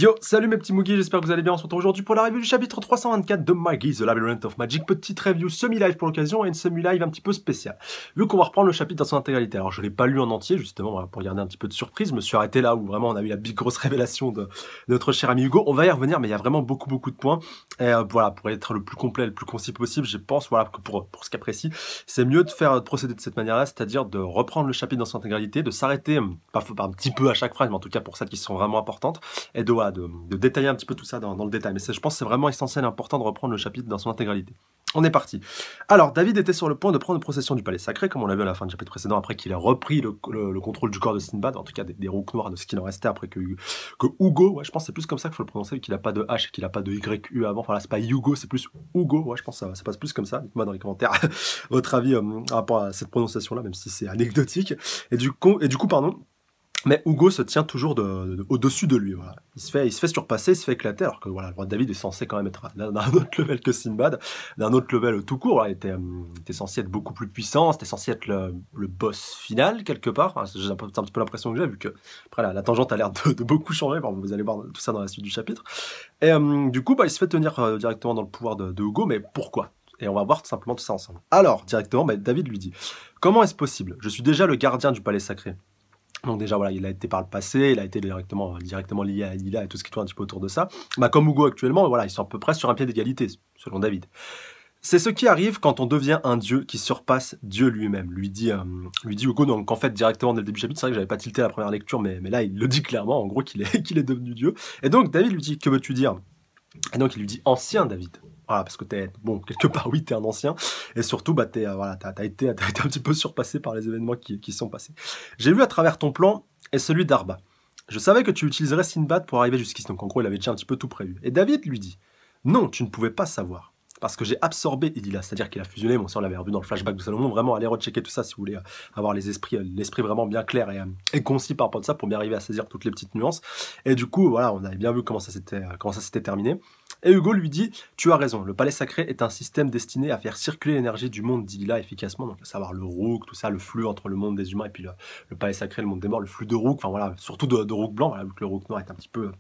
Yo, salut mes petits Moogies, j'espère que vous allez bien. On se retrouve aujourd'hui pour la review du chapitre 324 de Maggie, The Labyrinth of Magic. Petite review semi-live pour l'occasion et une semi-live un petit peu spéciale. Vu qu'on va reprendre le chapitre dans son intégralité. Alors je l'ai pas lu en entier, justement, voilà, pour garder un petit peu de surprise. Je me suis arrêté là où vraiment on a eu la big grosse révélation de notre cher ami Hugo. On va y revenir, mais il y a vraiment beaucoup de points. Et voilà, pour être le plus complet, le plus concis possible, je pense, voilà, que pour ce cas précis, c'est mieux de procéder de cette manière-là, c'est-à-dire de reprendre le chapitre dans son intégralité, de s'arrêter, pas un petit peu à chaque phrase, mais en tout cas pour celles qui sont vraiment importantes, et de détailler un petit peu tout ça dans le détail. Mais je pense que c'est vraiment essentiel et important de reprendre le chapitre dans son intégralité. On est parti. Alors, David était sur le point de prendre possession du palais sacré, comme on l'a vu à la fin du chapitre précédent, après qu'il ait repris le contrôle du corps de Sinbad, en tout cas des roues noires, de ce qu'il en restait après que Hugo, ouais, je pense que c'est plus comme ça qu'il faut le prononcer, vu qu'il n'a pas de H et qu'il n'a pas de YU avant. Enfin là, c'est pas Hugo, c'est plus Hugo. Ouais, je pense que ça passe plus comme ça. Dites-moi dans les commentaires votre avis par rapport à cette prononciation-là, même si c'est anecdotique. Et du coup, pardon. Mais Hugo se tient toujours au-dessus de lui, voilà. Il se fait surpasser, il se fait éclater, alors que voilà, le roi David est censé quand même être d'un autre level que Sinbad, d'un autre level tout court, voilà. Il était censé être beaucoup plus puissant, c'était censé être le boss final, quelque part. Enfin, j'ai un petit peu l'impression que j'ai, vu que après la tangente a l'air de beaucoup changer, enfin, vous allez voir tout ça dans la suite du chapitre. Et du coup, il se fait tenir directement dans le pouvoir de Hugo, mais pourquoi? Et on va voir tout simplement tout ça ensemble. Alors, directement, David lui dit « Comment est-ce possible? Je suis déjà le gardien du palais sacré. » Donc déjà, voilà, il a été par le passé, il a été directement lié à Lila et tout ce qui tourne un petit peu autour de ça. Comme Hugo actuellement, voilà, ils sont à peu près sur un pied d'égalité, selon David. C'est ce qui arrive quand on devient un dieu qui surpasse Dieu lui-même, lui dit Hugo. Donc en fait, directement dès le début du chapitre, c'est vrai que j'avais pas tilté à la première lecture, mais là, il le dit clairement, en gros, qu'il est devenu dieu. Et donc David lui dit, que veux-tu dire? Et donc il lui dit ancien David. Voilà, parce que bon, quelque part, oui, t'es un ancien. Et surtout, voilà, t'as été un petit peu surpassé par les événements qui sont passés. J'ai lu à travers ton plan et celui d'Arba. Je savais que tu utiliserais Sinbad pour arriver jusqu'ici. Donc en gros, il avait déjà un petit peu tout prévu. Et David lui dit, non, tu ne pouvais pas savoir. Parce que j'ai absorbé Idila, c'est-à-dire qu'il a fusionné, bon ça on l'avait revu dans le flashback de Salomon, vraiment allez rechecker tout ça si vous voulez avoir l'esprit vraiment bien clair et concis par rapport à ça pour bien arriver à saisir toutes les petites nuances. Et du coup, voilà, on avait bien vu comment ça s'était terminé. Et Hugo lui dit, tu as raison, le palais sacré est un système destiné à faire circuler l'énergie du monde d'Idila efficacement, donc à savoir le Rook, tout ça, le flux entre le monde des humains et puis le palais sacré, le monde des morts, le flux de Rook, enfin voilà, surtout de Rook blanc, voilà, vu que le Rook noir est un petit peu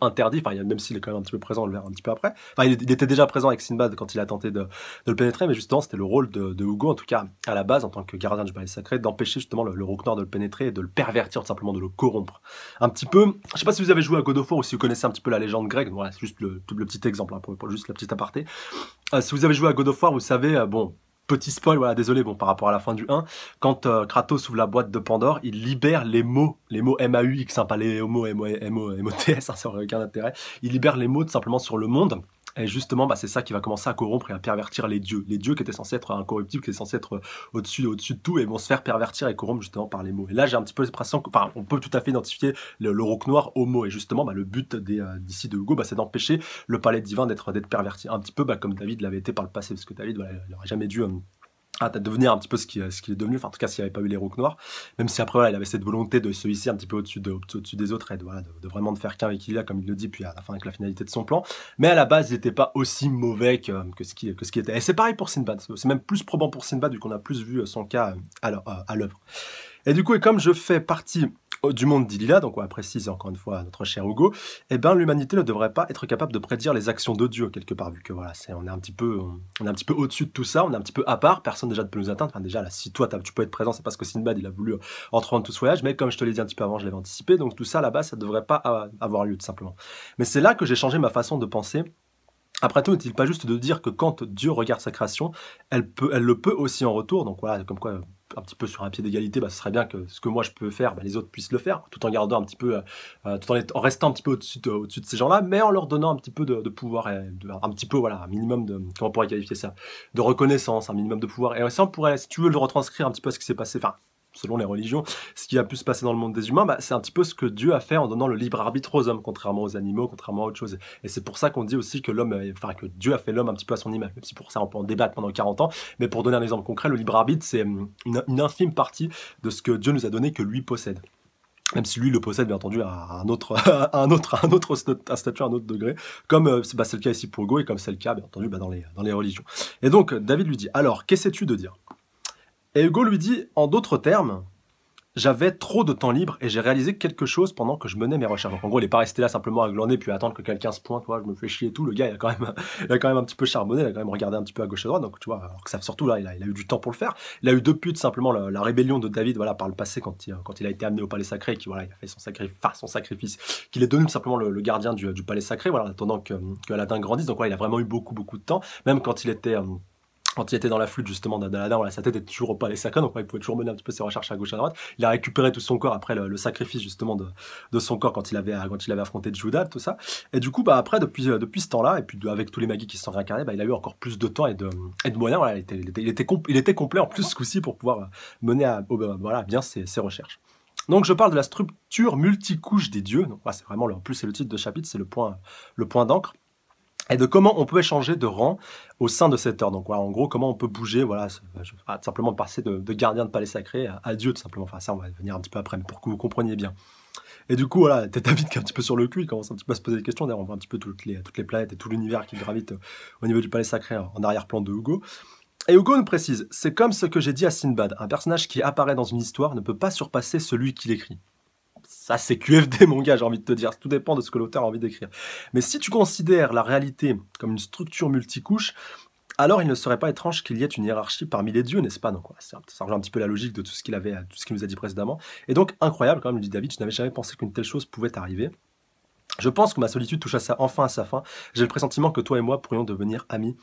interdit, enfin, même s'il est quand même un petit peu présent, on le verra un petit peu après. Enfin, il était déjà présent avec Sinbad quand il a tenté de le pénétrer, mais justement, c'était le rôle de Hugo, en tout cas, à la base, en tant que gardien du palais sacré, d'empêcher justement le Rook Noir de le pénétrer et de le pervertir, tout simplement, de le corrompre. Un petit peu, je sais pas si vous avez joué à God of War ou si vous connaissez un petit peu la légende grecque, voilà, c'est juste le petit exemple, hein, pour juste la petite aparté. Si vous avez joué à God of War, vous savez, bon, petit spoil, voilà, désolé, bon, par rapport à la fin du 1, quand Kratos ouvre la boîte de Pandore, il libère les mots MAUX, hein, pas les mots MOTS, hein, ça n'aurait aucun intérêt. Il libère les mots tout simplement sur le monde. Et justement, c'est ça qui va commencer à corrompre et à pervertir les dieux. Les dieux qui étaient censés être incorruptibles, qui étaient censés être au-dessus de tout, et vont se faire pervertir et corrompre justement par les mots. Et là, j'ai un petit peu l'impression enfin, on peut tout à fait identifier le Rook Noir aux mots. Et justement, le but d'ici de Hugo, c'est d'empêcher le palais divin d'être perverti. Un petit peu comme David l'avait été par le passé, parce que David, voilà, il n'aurait jamais dû devenir un petit peu ce qu'il est devenu, enfin en tout cas s'il n'y avait pas eu les Rook Noirs, même si après voilà, il avait cette volonté de se hisser un petit peu au-dessus des autres et de vraiment de faire qu'un avec Ilia, comme il le dit, puis à la fin avec la finalité de son plan, mais à la base il n'était pas aussi mauvais que ce qui était. Et c'est pareil pour Sinbad, c'est même plus probant pour Sinbad vu qu'on a plus vu son cas à l'œuvre. Et du coup, et comme je fais partie du monde d'Ilila, donc on va préciser encore une fois à notre cher Hugo, eh ben l'humanité ne devrait pas être capable de prédire les actions de Dieu quelque part, vu que voilà, on est un petit peu au-dessus de tout ça, on est un petit peu à part, personne déjà ne peut nous atteindre. Enfin déjà là, si toi tu peux être présent, c'est parce que Sinbad il a voulu entreprendre tout ce voyage, mais comme je te l'ai dit un petit peu avant, je l'avais anticipé, donc tout ça là-bas, ça ne devrait pas avoir lieu tout simplement. Mais c'est là que j'ai changé ma façon de penser. Après tout, n'est-il pas juste de dire que quand Dieu regarde sa création, elle le peut aussi en retour, donc voilà, comme quoi un petit peu sur un pied d'égalité, ce serait bien que ce que moi je peux faire, les autres puissent le faire, tout en gardant un petit peu, tout en restant un petit peu au-dessus de ces gens-là, mais en leur donnant un petit peu de pouvoir, et un petit peu, voilà, un minimum de, comment on pourrait qualifier ça, de reconnaissance, un minimum de pouvoir. Et ça, on pourrait, si tu veux le retranscrire un petit peu à ce qui s'est passé, enfin, selon les religions, ce qui a pu se passer dans le monde des humains, c'est un petit peu ce que Dieu a fait en donnant le libre arbitre aux hommes, contrairement aux animaux, contrairement à autre chose. Et c'est pour ça qu'on dit aussi que que Dieu a fait l'homme un petit peu à son image. Même si pour ça on peut en débattre pendant 40 ans, mais pour donner un exemple concret, le libre arbitre, c'est une infime partie de ce que Dieu nous a donné que lui possède. Même si lui le possède bien entendu à un autre statut, à un autre degré, comme c'est le cas ici pour Hugo et comme c'est le cas bien entendu dans les religions. Et donc David lui dit, alors qu'essaies-tu de dire? Et Hugo lui dit, en d'autres termes, j'avais trop de temps libre et j'ai réalisé quelque chose pendant que je menais mes recherches. Donc en gros, il est pas resté là simplement à glander puis à attendre que quelqu'un se pointe, je me fais chier et tout. Le gars, il a quand même, il a quand même un petit peu charbonné, il a quand même regardé un petit peu à gauche et à droite. Donc tu vois, alors que ça, surtout là, il a eu du temps pour le faire. Il a eu depuis simplement la rébellion de David, voilà, par le passé quand il a été amené au palais sacré, qui voilà, il a fait son sacrifice, qu'il est devenu tout simplement le gardien du palais sacré, voilà, en attendant que Aladdin grandisse. Donc voilà, il a vraiment eu beaucoup de temps, même quand il était dans la flûte justement d'Aladin, voilà, sa tête était toujours au palais sacré, donc il pouvait toujours mener un petit peu ses recherches à gauche à droite. Il a récupéré tout son corps après le sacrifice justement de son corps quand il avait affronté Judas, tout ça. Et du coup, après, depuis ce temps-là, et puis avec tous les magis qui se sont réincarnés, il a eu encore plus de temps et de moyens. Voilà, il était complet en plus ce coup-ci pour pouvoir mener voilà, bien ses recherches. Donc je parle de la structure multicouche des dieux. Donc c'est vraiment, en plus c'est le titre de chapitre, c'est le point d'encre. Et de comment on peut échanger de rang au sein de cet ordre. Donc voilà, en gros, comment on peut bouger, voilà, simplement passer de gardien de palais sacré à dieu, tout simplement. Enfin, ça, on va venir un petit peu après, mais pour que vous compreniez bien. Et du coup, voilà, David qui est un petit peu sur le cul, il commence un petit peu à se poser des questions. D'ailleurs, on voit un petit peu toutes les planètes et tout l'univers qui gravite au niveau du palais sacré en arrière-plan de Hugo. Et Hugo nous précise, c'est comme ce que j'ai dit à Sinbad, un personnage qui apparaît dans une histoire ne peut pas surpasser celui qui l'écrit. Ça, c'est QFD, mon gars, j'ai envie de te dire. Tout dépend de ce que l'auteur a envie d'écrire. Mais si tu considères la réalité comme une structure multicouche, alors il ne serait pas étrange qu'il y ait une hiérarchie parmi les dieux, n'est-ce pas? Donc, ça rejoint un petit peu la logique de tout ce qu'il nous a dit précédemment. Et donc, incroyable, quand même, dit David, je n'avais jamais pensé qu'une telle chose pouvait arriver. Je pense que ma solitude touche enfin à sa fin. J'ai le pressentiment que toi et moi pourrions devenir amis.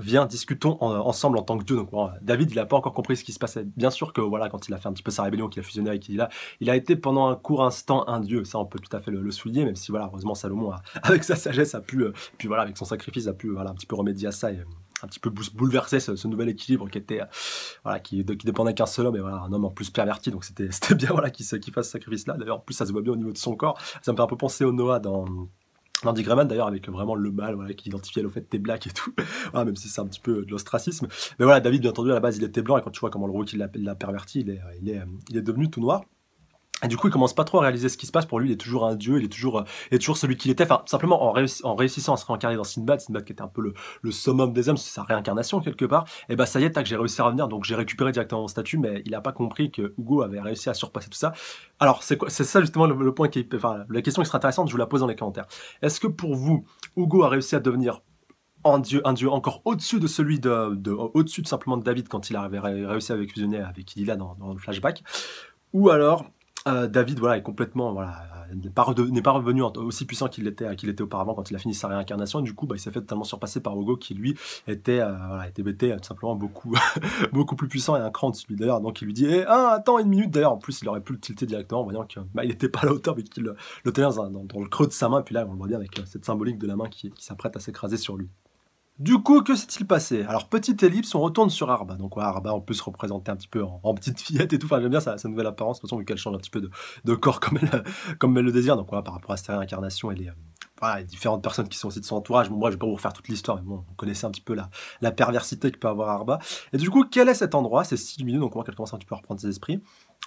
Viens, discutons ensemble en tant que Dieu. Donc, bon, David, il n'a pas encore compris ce qui se passait. Bien sûr que, voilà, quand il a fait un petit peu sa rébellion, qu'il a fusionné avec Ilila, il a été pendant un court instant un Dieu. Ça, on peut tout à fait le souligner, même si, voilà, heureusement, Salomon, avec sa sagesse, a pu, puis voilà, avec son sacrifice, a pu, voilà, un petit peu remédier à ça et un petit peu bouleverser ce nouvel équilibre qui était, voilà, qui dépendait qu'un seul homme, et voilà, un homme en plus perverti. Donc, c'était bien, voilà, qu'il fasse ce sacrifice-là. D'ailleurs, en plus, ça se voit bien au niveau de son corps. Ça me fait un peu penser au Noah dans Andy Grayman d'ailleurs, avec vraiment le mal, voilà, qui identifiait le fait que t'es black et tout, voilà, même si c'est un petit peu de l'ostracisme. Mais voilà, David, bien entendu, à la base, il était blanc, et quand tu vois comment le roi l'a perverti, il est devenu tout noir. Et du coup, il commence pas trop à réaliser ce qui se passe. Pour lui, il est toujours un dieu, il est toujours celui qu'il était. Enfin, simplement en réussissant à se réincarner dans Sinbad qui était un peu le summum des hommes, c'est sa réincarnation quelque part. Et bah ça y est, tac, j'ai réussi à revenir, donc j'ai récupéré directement mon statut, mais il a pas compris que Hugo avait réussi à surpasser tout ça. Alors, c'est ça justement le point la question qui sera intéressante, je vous la pose dans les commentaires. Est-ce que pour vous, Hugo a réussi à devenir un dieu encore au-dessus de celui au-dessus de simplement de David quand il avait réussi à fusionner avec Ilila dans le flashback, ou alors David, voilà, est complètement, voilà, n'est pas revenu aussi puissant qu'il était auparavant quand il a fini sa réincarnation. Et du coup, il s'est fait totalement surpasser par Hugo, qui lui était tout simplement beaucoup, beaucoup plus puissant et un cran dessus. D'ailleurs, donc il lui dit, attends une minute. D'ailleurs, en plus, il aurait pu le tilter directement, en voyant qu'il n'était pas à la hauteur, mais qu'il le tenait dans le creux de sa main. Et puis là, on le voit bien avec cette symbolique de la main qui s'apprête à s'écraser sur lui. Du coup, que s'est-il passé? Alors, petite ellipse, on retourne sur Arba. Donc, ouais, Arba, on peut se représenter un petit peu en petite fillette et tout. Enfin, j'aime bien sa nouvelle apparence, de toute façon, vu qu'elle change un petit peu de corps comme elle le désire. Donc, voilà, par rapport à cette réincarnation et les différentes personnes qui sont aussi de son entourage. Bon, moi, je vais pas vous refaire toute l'histoire, mais bon, vous connaissez un petit peu la perversité que peut avoir Arba. Et du coup, quel est cet endroit? C'est si lumineux, donc on voit qu'elle commence un petit peu à reprendre ses esprits.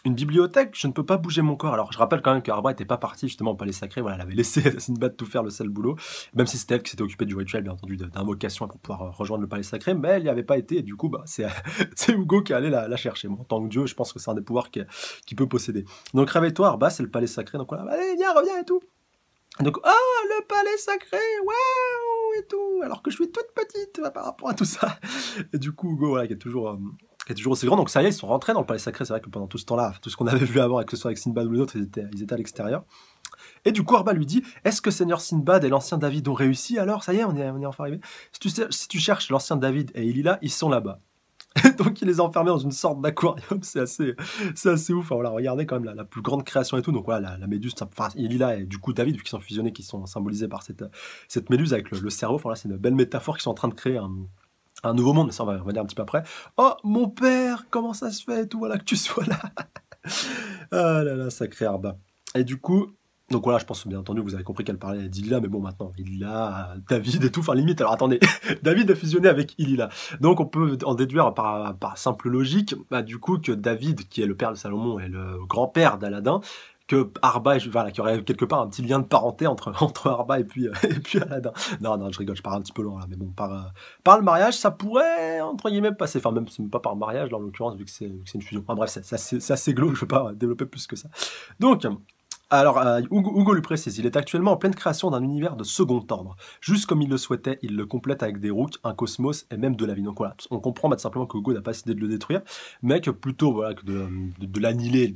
Une bibliothèque, je ne peux pas bouger mon corps. Alors, je rappelle quand même qu'Arba n'était pas partie justement au palais sacré. Voilà, elle avait laissé Sinbad tout faire le sale boulot. Même si c'était elle qui s'était occupée du rituel, bien entendu, d'invocation pour pouvoir rejoindre le palais sacré. Mais elle n'y avait pas été. Et du coup, c'est Hugo qui allait la chercher. Bon, en tant que dieu, je pense que c'est un des pouvoirs qu'il peut posséder. Donc, réveille-toi, Arba, c'est le palais sacré. Donc, voilà, allez, viens, reviens et tout. Donc, le palais sacré, waouh, et tout, alors que je suis toute petite par rapport à tout ça. Et du coup, Hugo, voilà, qui est toujours aussi grand. Donc, ça y est, ils sont rentrés dans le palais sacré. C'est vrai que pendant tout ce temps-là, tout ce qu'on avait vu avant, que ce soit avec Sinbad ou les autres, ils étaient à l'extérieur. Et du coup, Arba lui dit, est-ce que Seigneur Sinbad et l'ancien David ont réussi? Alors, ça y est, on est enfin arrivé. Si tu cherches l'ancien David et Ilila, ils sont là-bas. Donc il les a enfermés dans une sorte d'aquarium, c'est assez ouf. Enfin, voilà, regardez quand même la plus grande création et tout. Donc voilà, la méduse, enfin Ilila et du coup David, vu qu'ils sont fusionnés, qui sont symbolisés par cette méduse avec le cerveau. Enfin là, c'est une belle métaphore qu'ils sont en train de créer un nouveau monde, mais ça on va dire un petit peu après. Oh mon père, comment ça se fait et tout, voilà, que tu sois là. Ah là là, sacré Arba. Et du coup, donc voilà, je pense bien entendu, vous avez compris qu'elle parlait d'Ilila, mais bon, maintenant, Ilila, David et tout, enfin limite, alors attendez, David a fusionné avec Ilila. Donc on peut en déduire par simple logique, du coup, que David, qui est le père de Salomon et le grand-père d'Aladin, que Arba, voilà, qu'il y aurait quelque part un petit lien de parenté entre Arba et puis, et puis Aladdin. Non, je rigole, je pars un petit peu loin là, mais bon, par le mariage, ça pourrait, entre guillemets, passer. Enfin, même pas par mariage, là, en l'occurrence, vu que c'est une fusion. Enfin, bref, c'est assez glauque, je ne vais pas développer plus que ça. Donc, alors, Hugo lui précise, il est actuellement en pleine création d'un univers de second ordre. Juste comme il le souhaitait, il le complète avec des rooks, un cosmos et même de la vie. Donc voilà, on comprend tout simplement que Hugo n'a pas décidé de le détruire, mais que plutôt voilà, que de l'annihiler,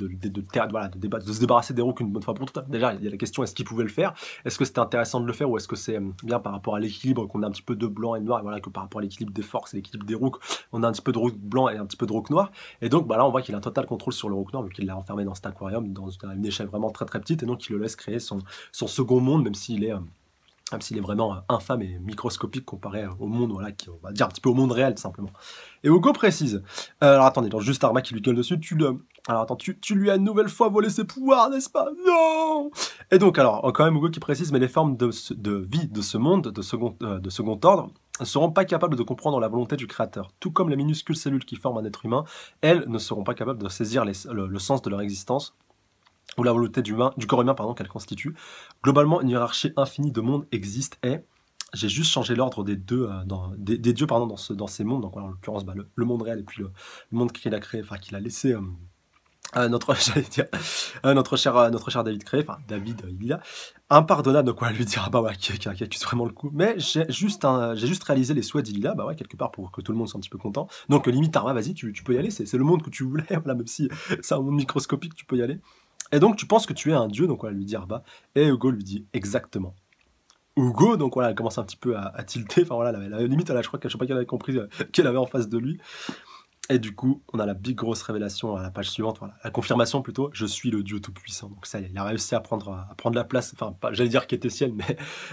voilà, de se débarrasser des rooks une bonne fois pour toutes. Déjà, il y a la question, est-ce qu'il pouvait le faire? Est-ce que c'était intéressant de le faire, ou est-ce que c'est bien par rapport à l'équilibre qu'on a un petit peu de blanc et de noir, et voilà, que par rapport à l'équilibre des forces et l'équilibre des rooks, on a un petit peu de rook blanc et un petit peu de rook noir. Et donc bah là, on voit qu'il a un total contrôle sur le rook noir, vu qu'il l'a enfermé dans cet aquarium, dans une échelle vraiment très très petite, et donc il le laisse créer son second monde, même s'il est vraiment infâme et microscopique comparé au monde, voilà, on va dire un petit peu au monde réel, tout simplement. Et Hugo précise, alors attendez, donc juste Arba qui lui gueule dessus, alors attends, tu lui as une nouvelle fois volé ses pouvoirs, n'est-ce pas? Non! Et donc alors, quand même Hugo qui précise, mais les formes de vie de ce monde, de second ordre, ne seront pas capables de comprendre la volonté du créateur. Tout comme les minuscules cellules qui forment un être humain, elles ne seront pas capables de saisir le sens de leur existence, ou la volonté du corps humain qu'elle constitue. Globalement, une hiérarchie infinie de mondes existe et j'ai juste changé l'ordre des dieux dans ces mondes, donc voilà, en l'occurrence le monde réel et puis le monde qu'il a créé, enfin qu'il a laissé à notre cher David créé, enfin David il y a impardonnable, donc on va lui dire bah ouais, qui accuse vraiment le coup, mais j'ai juste réalisé les souhaits d'Ilila, bah ouais, quelque part pour que tout le monde soit un petit peu content, donc limite Arba, vas-y, tu peux y aller, c'est le monde que tu voulais, voilà, même si c'est un monde microscopique, tu peux y aller. Et donc tu penses que tu es un dieu, donc on va lui dire Arba, et Hugo lui dit exactement. Hugo, donc voilà, elle commence un petit peu à tilter, enfin voilà, la limite, je crois qu'elle avait compris qu'elle avait en face de lui. Et du coup, on a la big grosse révélation à la page suivante, voilà, la confirmation plutôt, je suis le dieu tout-puissant. Donc ça y est, il a réussi à prendre la place, enfin, j'allais dire qui était ciel,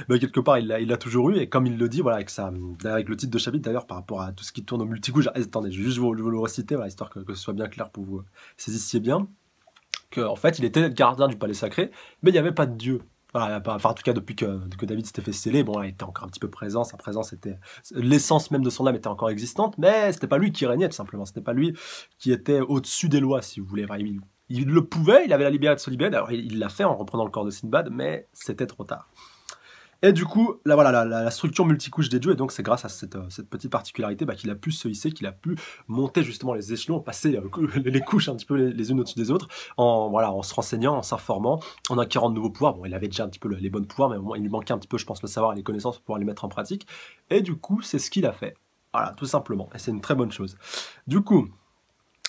mais quelque part, il l'a toujours eu, et comme il le dit, voilà, avec le titre de chapitre d'ailleurs, par rapport à tout ce qui tourne au multicouche, attendez, je vais vous le reciter, voilà, histoire que ce soit bien clair pour vous saisissiez bien. En fait, il était gardien du palais sacré, mais il n'y avait pas de dieu. Voilà, enfin, en tout cas, depuis que David s'était fait sceller, bon, il était encore un petit peu présent, sa présence était... L'essence même de son âme était encore existante, mais c'était pas lui qui régnait, tout simplement. C'était pas lui qui était au-dessus des lois, si vous voulez. Enfin, il le pouvait, il avait la liberté de se libérer, alors il l'a fait en reprenant le corps de Sinbad, mais c'était trop tard. Et du coup, là, voilà, la structure multicouche des dieux, et donc c'est grâce à cette petite particularité qu'il a pu se hisser, qu'il a pu monter justement les échelons, passer les couches un petit peu les unes au-dessus des autres, en se renseignant, en s'informant, en acquérant de nouveaux pouvoirs. Bon, il avait déjà un petit peu les bons pouvoirs, mais au moins, il lui manquait un petit peu, je pense, le savoir et les connaissances pour pouvoir les mettre en pratique. Et du coup, c'est ce qu'il a fait. Voilà, tout simplement. Et c'est une très bonne chose. Du coup...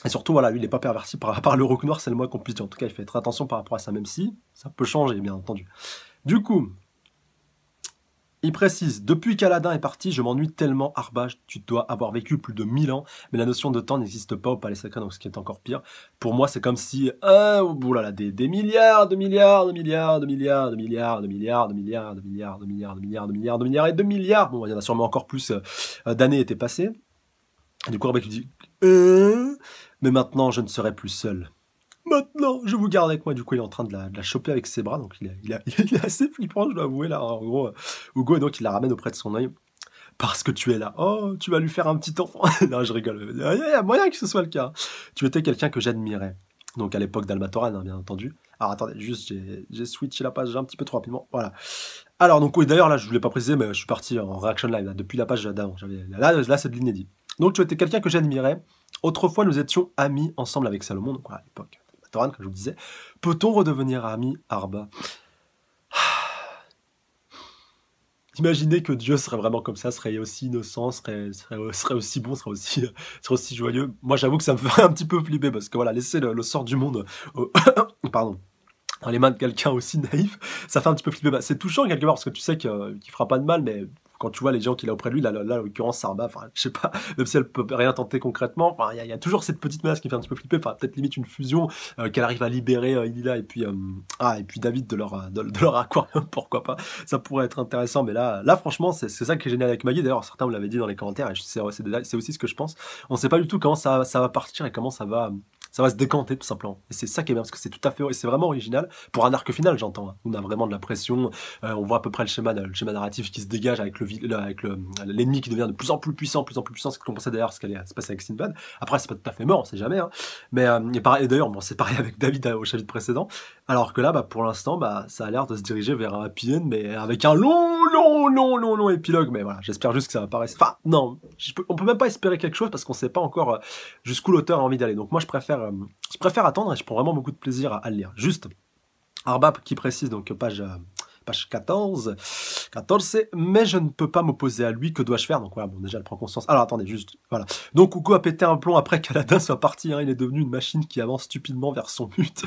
Et surtout, voilà, lui, il n'est pas perverti par le rook noir, c'est le moins qu'on puisse dire. En tout cas, il fait très attention par rapport à ça, même si ça peut changer, bien entendu. Du coup... Il précise, depuis qu'Aladin est parti, je m'ennuie tellement, Arba, tu dois avoir vécu plus de 1000 ans, mais la notion de temps n'existe pas au Palais Sacré, donc ce qui est encore pire. Pour moi, c'est comme si, des milliards, de milliards, de milliards, de milliards, de milliards, de milliards, de milliards, de milliards, de milliards, de milliards, de milliards, de milliards et de milliards. Bon, il y en a sûrement encore plus d'années étaient passées. Et du coup, Arba qui dit, mais maintenant, je ne serai plus seul. Maintenant, je vous garde avec moi. Du coup, il est en train de la choper avec ses bras. Donc, il est assez flippant, je dois avouer. Là, en gros, Hugo, et donc, il la ramène auprès de son œil. Parce que tu es là. Oh, tu vas lui faire un petit enfant. Non, je rigole. Il y a moyen que ce soit le cas. Tu étais quelqu'un que j'admirais. Donc, à l'époque d'Almatoran, bien entendu. Alors, attendez, juste, j'ai switché la page un petit peu trop rapidement. Voilà. Alors, donc, oui, d'ailleurs, là, je ne voulais pas préciser, mais je suis parti en reaction live, là, depuis la page d'avant. Là, c'est de l'inédit. Donc, tu étais quelqu'un que j'admirais. Autrefois, nous étions amis ensemble avec Salomon. Donc, voilà, à l'époque. Comme je vous disais, peut-on redevenir amis, Arba? Imaginez que Dieu serait vraiment comme ça, serait aussi innocent, serait aussi bon, serait aussi joyeux. Moi, j'avoue que ça me ferait un petit peu flipper, parce que voilà, laisser le sort du monde pardon, dans les mains de quelqu'un aussi naïf, ça fait un petit peu flipper. C'est touchant quelque part, parce que tu sais qu'il fera pas de mal, mais quand tu vois les gens qu'il a auprès de lui, là en l'occurrence Arba, enfin, je sais pas, même si elle peut rien tenter concrètement, enfin, il y a toujours cette petite menace qui fait un petit peu flipper, enfin, peut-être limite une fusion, qu'elle arrive à libérer Ilila et puis David de leur aquarium, pourquoi pas, ça pourrait être intéressant, mais là franchement, c'est ça qui est génial avec Maggie, d'ailleurs, certains me l'avaient dit dans les commentaires, et c'est aussi ce que je pense, on sait pas du tout comment ça va partir et comment ça va ça va se décanter tout simplement. Et c'est ça qui est bien, parce que c'est tout à fait, et c'est vraiment original, pour un arc final j'entends, hein. On a vraiment de la pression, on voit à peu près le schéma narratif qui se dégage avec l'ennemi qui devient de plus en plus puissant, c'est ce qu'on pensait d'ailleurs ce qui allait se passer avec Sinbad. Après c'est pas tout à fait mort, on sait jamais, hein. Mais et d'ailleurs bon, c'est pareil avec David au chapitre précédent, alors que là pour l'instant ça a l'air de se diriger vers un happy end, mais avec un long épilogue. Mais voilà, j'espère juste que ça va pas rester. Enfin non, on peut même pas espérer quelque chose parce qu'on sait pas encore jusqu'où l'auteur a envie d'aller. Donc moi je préfère attendre et je prends vraiment beaucoup de plaisir à le lire. Juste Arbab qui précise, donc page 14, mais je ne peux pas m'opposer à lui, que dois-je faire? Donc voilà, bon, déjà elle prend conscience. Alors attendez, juste, voilà. Donc Hugo a pété un plomb après qu'Aladin soit parti, hein, il est devenu une machine qui avance stupidement vers son but,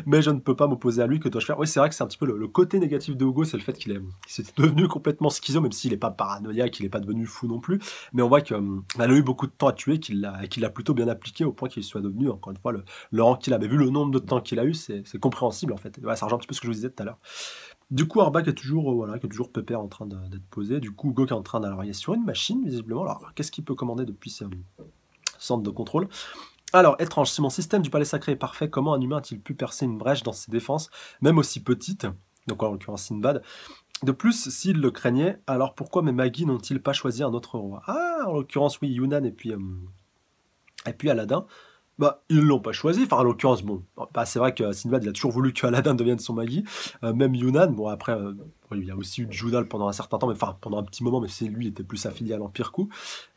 mais je ne peux pas m'opposer à lui, que dois-je faire? Oui, c'est vrai que c'est un petit peu le côté négatif de Hugo, c'est le fait qu'il s'est devenu complètement schizo, même s'il n'est pas paranoïaque, qu'il n'est pas devenu fou non plus, mais on voit qu'il a eu beaucoup de temps à tuer, qu'il l'a plutôt bien appliqué au point qu'il soit devenu, encore une fois, le rang qu'il avait vu, le nombre de temps qu'il a eu, c'est compréhensible en fait. Ouais, ça rejoint un petit peu ce que je vous disais tout à l'heure. Du coup, Arbak est toujours Pépère en train d'être posé. Du coup, Hugo qui est en train d'alors, il est sur une machine, visiblement. Alors, qu'est-ce qu'il peut commander depuis ce centre de contrôle? Alors, étrange, si mon système du palais sacré est parfait, comment un humain a-t-il pu percer une brèche dans ses défenses, même aussi petite? Donc, en l'occurrence, Sinbad. De plus, s'il le craignait, alors pourquoi mes Magis n'ont-ils pas choisi un autre roi? Ah, en l'occurrence, oui, Yunnan et puis Aladin. Bah, ils l'ont pas choisi. Enfin, en l'occurrence, bon, bah, c'est vrai que Sinbad, il a toujours voulu que Aladdin devienne son Magi. Même Yunnan, bon, après, il y a aussi eu Judal pendant un certain temps, mais enfin, pendant un petit moment, mais c'est lui, il était plus affilié à l'Empire Ku.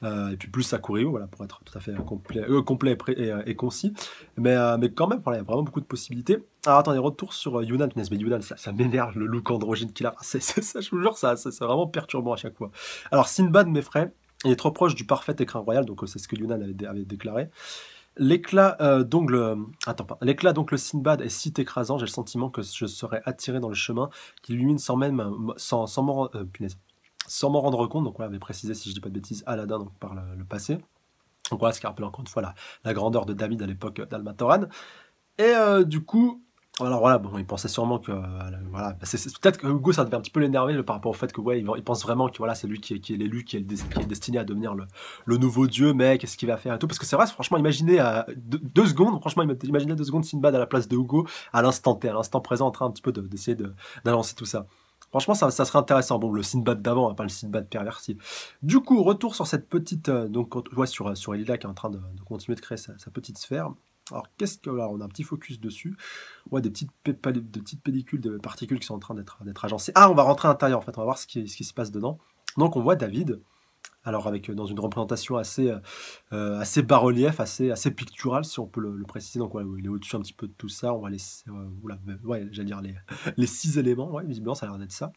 Et puis plus à Kurio, voilà, pour être tout à fait complet et concis. Mais quand même, voilà, il y a vraiment beaucoup de possibilités. Alors, attendez, retour sur Yunnan. Mais Yunnan, ça m'énerve, le look androgyne qu'il a. Ça, je vous jure, c'est vraiment perturbant à chaque fois. Alors, Sinbad m'effraie. Il est trop proche du parfait écrin royal, donc c'est ce que Yunnan avait déclaré. L'éclat d'ongle Sinbad est si écrasant, j'ai le sentiment que je serais attiré dans le chemin qui illumine sans m'en rendre compte. Donc voilà, on avait précisé, si je dis pas de bêtises, Aladdin donc, par le passé. Donc voilà, ce qui rappelle encore une fois la grandeur de David à l'époque d'Almatoran. Et du coup, alors voilà, bon, il pensait sûrement que voilà, peut-être que Hugo ça devait un petit peu l'énerver par rapport au fait que ouais, il pense vraiment que voilà, c'est lui qui est l'élu, qui est destiné à devenir le nouveau dieu, mais qu'est-ce qu'il va faire et tout, parce que c'est vrai, franchement, imaginez deux secondes, franchement, imaginez 2 secondes Sinbad à la place de Hugo à l'instant T, à l'instant présent, en train un petit peu d'essayer d'avancer tout ça. Franchement, ça serait intéressant. Bon, le Sinbad d'avant, hein, pas le Sinbad perverti. Du coup, retour sur cette petite, donc ouais, sur Elila qui est en train de continuer de créer sa petite sphère. Alors, là, on a un petit focus dessus. Ouais, des petites pellicules de particules qui sont en train d'être agencées. Ah, on va rentrer à l'intérieur, en fait. On va voir ce qui se passe dedans. Donc, on voit David. Alors, dans une représentation assez bas-relief, assez picturale, si on peut le préciser. Donc, voilà, il est au-dessus un petit peu de tout ça. On va laisser, j'allais dire les 6 éléments. Ouais, visiblement, ça a l'air d'être ça.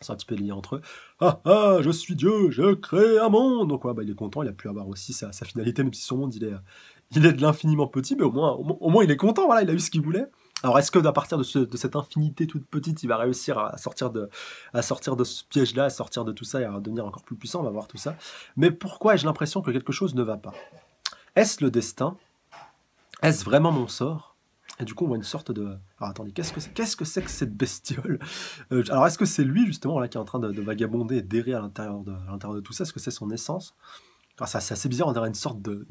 C'est un petit peu lié entre eux. Ah, je suis Dieu, je crée un monde. Donc, ouais, il est content. Il a pu avoir aussi sa finalité, même si son monde, il est de l'infiniment petit, mais au moins il est content, voilà, il a eu ce qu'il voulait. Alors est-ce que à partir de cette infinité toute petite, il va réussir à sortir de ce piège-là, à sortir de tout ça et à devenir encore plus puissant? On va voir tout ça. Mais pourquoi ai-je l'impression que quelque chose ne va pas? Est-ce le destin? Est-ce vraiment mon sort? Et du coup, on voit une sorte de... Alors attendez, qu'est-ce que c'est que cette bestiole? Alors est-ce que c'est lui justement là qui est en train de vagabonder et d'errer à l'intérieur de tout ça? Est-ce que c'est son essence? C'est assez bizarre, on dirait une sorte de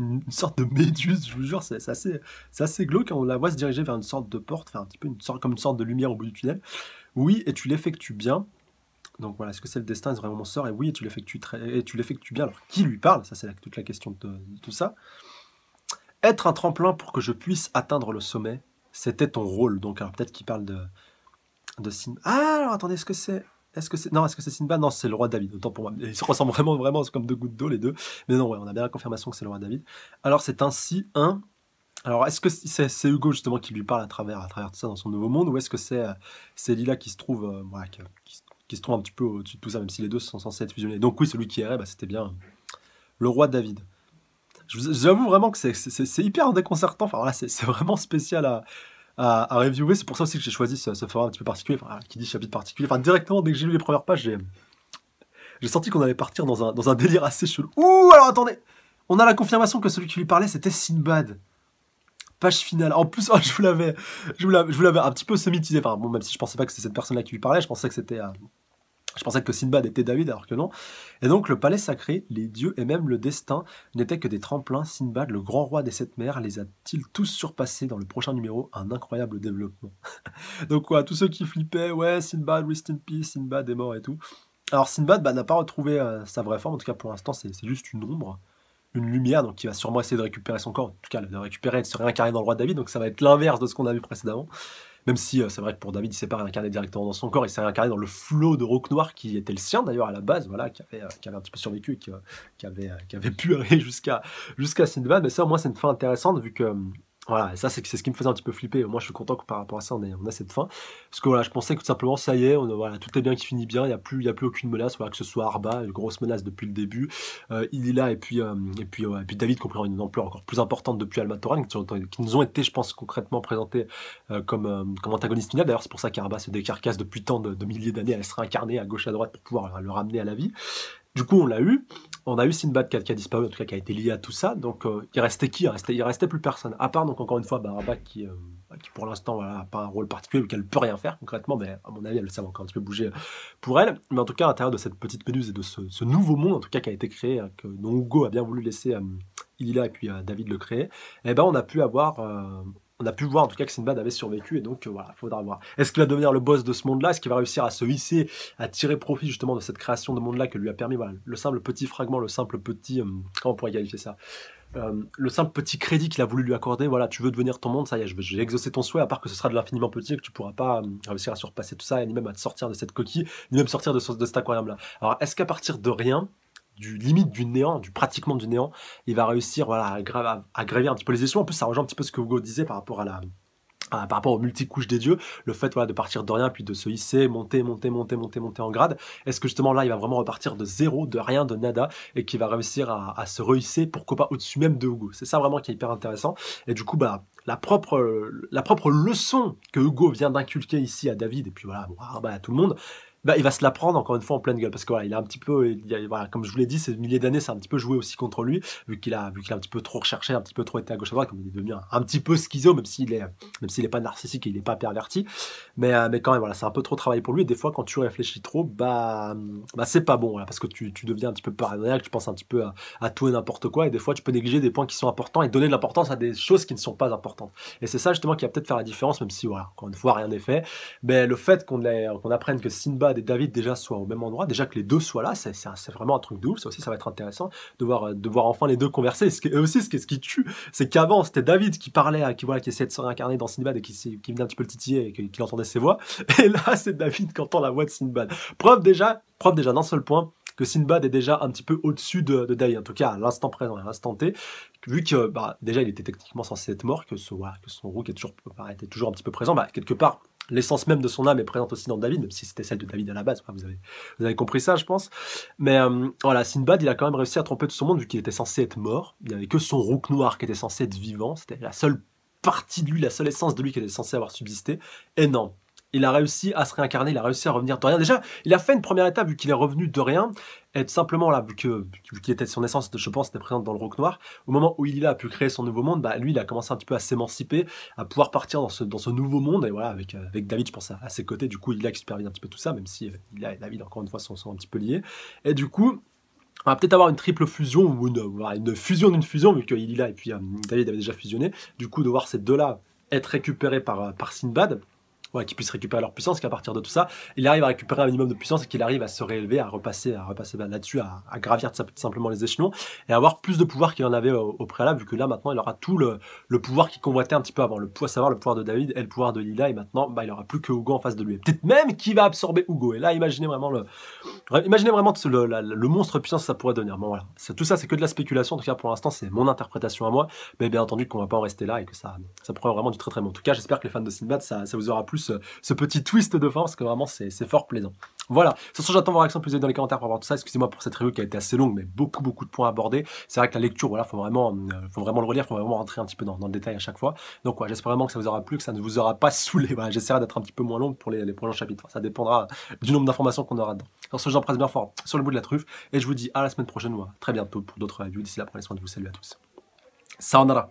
méduse, je vous jure, c'est assez glauque, on la voit se diriger vers une sorte de porte, enfin un petit peu comme une sorte de lumière au bout du tunnel. Oui, et tu l'effectues bien. Donc voilà, est-ce que c'est le destin, est-ce vraiment mon sort? Et oui, et tu l'effectues bien. Alors qui lui parle? Ça, c'est toute la question de tout ça. Être un tremplin pour que je puisse atteindre le sommet, c'était ton rôle. Donc alors peut-être qu'il parle de Sinbad. Ah, alors attendez, est-ce que c'est Sinbad? Non, c'est le roi David, autant pour moi. Ils se ressemblent vraiment comme 2 gouttes d'eau, les deux. Mais non, ouais, on a bien la confirmation que c'est le roi David. Alors, c'est ainsi un... Alors, est-ce que c'est Hugo, justement, qui lui parle à travers tout ça dans son nouveau monde, ou est-ce que c'est Lila qui se trouve, voilà, qui se trouve un petit peu au-dessus de tout ça, même si les deux sont censés être fusionnés? Donc oui, celui qui errait, c'était bien le roi David. J'avoue vraiment que c'est hyper déconcertant. Enfin, voilà, c'est vraiment spécial à reviewer. C'est pour ça aussi que j'ai choisi ce format un petit peu particulier, enfin, qui dit chapitre particulier. Enfin, directement, dès que j'ai lu les premières pages, j'ai senti qu'on allait partir dans un délire assez chelou. Ouh, alors attendez, on a la confirmation que celui qui lui parlait, c'était Sinbad. Page finale. En plus, je vous l'avais un petit peu semi-teasé. Enfin, bon, même si je pensais pas que c'était cette personne-là qui lui parlait, je pensais Je pensais que Sinbad était David, alors que non. Et donc, le palais sacré, les dieux et même le destin n'étaient que des tremplins. Sinbad, le grand roi des sept mers, les a-t-il tous surpassés dans le prochain numéro? Un incroyable développement. Donc, quoi, tous ceux qui flippaient, ouais, Sinbad, rest in peace, Sinbad est mort et tout. Alors, Sinbad n'a pas retrouvé sa vraie forme, en tout cas pour l'instant, c'est juste une ombre, une lumière, donc il va sûrement essayer de récupérer son corps, en tout cas de récupérer et de se réincarner dans le roi David, donc ça va être l'inverse de ce qu'on a vu précédemment. Même si c'est vrai que pour David, il s'est pas réincarné directement dans son corps, il s'est réincarné dans le flot de Roc Noir qui était le sien d'ailleurs à la base, voilà, qui avait un petit peu survécu et qui avait pu aller jusqu'à Sinbad. Mais ça, au moins, c'est une fin intéressante vu que. Voilà, et ça, c'est ce qui me faisait un petit peu flipper. Moi, je suis content que par rapport à ça, on a cette fin. Parce que voilà, je pensais que tout simplement, ça y est, voilà, tout est bien qui finit bien, il n'y a plus aucune menace, voilà, que ce soit Arba, une grosse menace depuis le début, Ilila et puis David qui ont pris une ampleur encore plus importante depuis Almatoran, qui nous ont été, je pense, concrètement présentés comme antagoniste final. D'ailleurs, c'est pour ça qu'Arba se décarcasse depuis tant de milliers d'années, elle se réincarner à gauche à droite pour pouvoir le ramener à la vie. Du coup, on l'a eu. On a eu Sinbad qui a disparu, en tout cas qui a été lié à tout ça. Donc, il restait qui? Il restait plus personne. À part, donc encore une fois, Arba qui pour l'instant, voilà, n'a pas un rôle particulier, vu qu'elle ne peut rien faire concrètement, mais à mon avis, elle ça va encore un petit peu bouger pour elle. Mais en tout cas, à l'intérieur de cette petite méduse et de ce nouveau monde, en tout cas, qui a été créé, dont Hugo a bien voulu laisser Ilila et puis David le créer, eh ben, on a pu voir en tout cas que Sinbad avait survécu et donc voilà, il faudra voir. Est-ce qu'il va devenir le boss de ce monde-là? Est-ce qu'il va réussir à se hisser, à tirer profit justement de cette création de monde-là que lui a permis, voilà, le simple petit fragment, le simple petit, comment on pourrait qualifier ça? Le simple petit crédit qu'il a voulu lui accorder, voilà, tu veux devenir ton monde, ça y est, j'ai exaucé ton souhait, à part que ce sera de l'infiniment petit et que tu pourras pas réussir à surpasser tout ça, et ni même à te sortir de cette coquille, ni même sortir de cet aquarium-là. Alors, est-ce qu'à partir de rien, limite du néant, pratiquement du néant, il va réussir voilà, à gravir un petit peu les échelons? En plus, ça rejoint un petit peu ce que Hugo disait par rapport par rapport aux multicouches des dieux, le fait voilà, de partir de rien, puis de se hisser, monter en grade. Est-ce que justement là, il va vraiment repartir de zéro, de rien, de nada, et qu'il va réussir à se rehisser, pourquoi pas au-dessus même de Hugo? C'est ça vraiment qui est hyper intéressant. Et du coup, la propre leçon que Hugo vient d'inculquer ici à David, et puis voilà, à tout le monde, il va se la prendre encore une fois en pleine gueule parce que voilà, il a un petit peu, voilà, comme je vous l'ai dit, ces milliers d'années, c'est un petit peu joué aussi contre lui, vu qu'il a un petit peu trop recherché, un petit peu trop été à gauche à droite, comme il est devenu un petit peu schizo, même s'il est pas narcissique et il est pas perverti, mais quand même voilà, c'est un peu trop travaillé pour lui. Et des fois, quand tu réfléchis trop, c'est pas bon, voilà, parce que tu deviens un petit peu paranoïaque, tu penses un petit peu à tout et n'importe quoi, et des fois, tu peux négliger des points qui sont importants et donner de l'importance à des choses qui ne sont pas importantes. Et c'est ça justement qui va peut-être faire la différence, même si voilà, encore une fois, rien n'est fait. Mais le fait qu'on apprenne que Sinbad et David déjà soient au même endroit, déjà que les deux soient là, c'est vraiment un truc de ouf. Ça aussi, ça va être intéressant de voir enfin les deux converser. Et aussi, ce qui tue, c'est qu'avant, c'était David qui parlait, qui essayait de se réincarner dans Sinbad et qui venait un petit peu le titiller et qui entendait ses voix. Et là, c'est David qui entend la voix de Sinbad. Preuve déjà d'un seul point, que Sinbad est déjà un petit peu au-dessus de David, en tout cas à l'instant présent, à l'instant T, vu que déjà il était techniquement censé être mort, que son Rook était toujours un petit peu présent, quelque part l'essence même de son âme est présente aussi dans David, même si c'était celle de David à la base, vous avez compris ça je pense, mais voilà, Sinbad il a quand même réussi à tromper tout son monde vu qu'il était censé être mort, il n'y avait que son Rook noir qui était censé être vivant, c'était la seule partie de lui, la seule essence de lui qui était censée avoir subsisté, et non. Il a réussi à se réincarner, il a réussi à revenir de rien. Déjà, il a fait une première étape vu qu'il est revenu de rien, et tout simplement là, vu qu'il était son essence, je pense, était présente dans le Roc Noir. Au moment où il a pu créer son nouveau monde, lui, il a commencé un petit peu à s'émanciper, à pouvoir partir dans ce nouveau monde. Et voilà, avec David, je pense à ses côtés. Du coup, il a qui supervise un petit peu tout ça, même si il a et David encore une fois sont un petit peu liés. Et du coup, on va peut-être avoir une triple fusion ou une fusion d'une fusion, vu qu'il là et puis David avait déjà fusionné. Du coup, de voir ces deux-là être récupérés par Sinbad. Ouais, qu'ils puissent récupérer leur puissance, qu'à partir de tout ça, il arrive à récupérer un minimum de puissance et qu'il arrive à se réélever, à repasser là-dessus, à gravir tout simplement les échelons et avoir plus de pouvoir qu'il en avait au préalable, vu que là maintenant il aura tout le pouvoir qu'il convoitait un petit peu avant, savoir le pouvoir de David et le pouvoir de Lila, et maintenant il aura plus que Hugo en face de lui. Peut-être même qu'il va absorber Hugo. Et là, imaginez vraiment le monstre puissant que ça pourrait devenir. Bon voilà, tout ça c'est que de la spéculation. En tout cas pour l'instant c'est mon interprétation à moi, mais bien entendu qu'on va pas en rester là et que ça pourrait vraiment du très très bon. En tout cas j'espère que les fans de Sinbad ça vous aura plu ce petit twist de fin, parce que vraiment c'est fort plaisant. Voilà, sur ce j'attends vos réactions plus dans les commentaires pour voir tout ça. Excusez-moi pour cette review qui a été assez longue, mais beaucoup de points abordés. C'est vrai que la lecture, voilà, faut vraiment le relire, faut vraiment rentrer un petit peu dans le détail à chaque fois. Donc ouais, j'espère vraiment que ça vous aura plu, que ça ne vous aura pas saoulé. Voilà, j'essaierai d'être un petit peu moins long pour les prochains chapitres. Ça dépendra du nombre d'informations qu'on aura dedans. Sur ce, j'en presse bien fort sur le bout de la truffe, et je vous dis à la semaine prochaine ou à très bientôt pour d'autres reviews. D'ici là, prenez soin de vous, salut à tous. Sayonara.